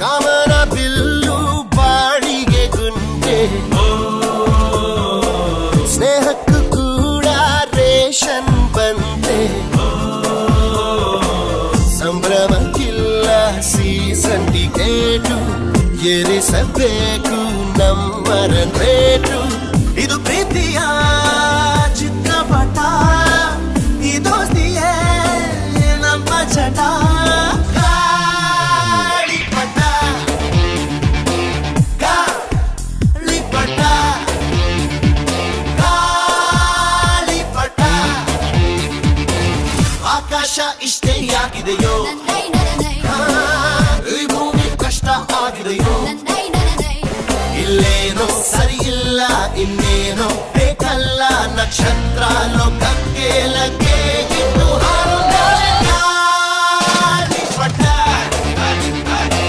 ಕಾಮನ bill ಬಾಳಿಗೆ ಗುಂಡೆ, ಸ್ನೇಹಕ್ಕೂ ಕೂಡ ration ಬಂದೆ, ಸಂಭ್ರಮಕ್ಕಿಲ್ಲ ಸೀಸನ್ ಟಿಕೇಟು, ಏರಿಸಬೇಕು ನಮ್ಮರ ರೇಟು. ಇದು ಪ್ರೀತಿಯ ಚಿತ್ರಪಟ, ಈ ದೋಸ್ತಿಯೇ ನಮ್ಮ ಚಟ. ಗಾಳಿಪಟ ಗಾಳಿಪಟ ಗಾಳಿಪಟ, ಆಕಾಶ ಇಷ್ಟೇ ಯಾಗಿದೆಯೋ, ಈ ಭೂಮಿ ಕಷ್ಟ ಆಗಿದೆಯೋ, ಇಲ್ಲೇನೋ ಸರಿ ಇಲ್ಲ ಇನ್ನೇನೋ ಬೇಕಲ್ಲ, ನಕ್ಷತ್ರ ಲೋಕಕ್ಕೆ ಲಗ್ಗ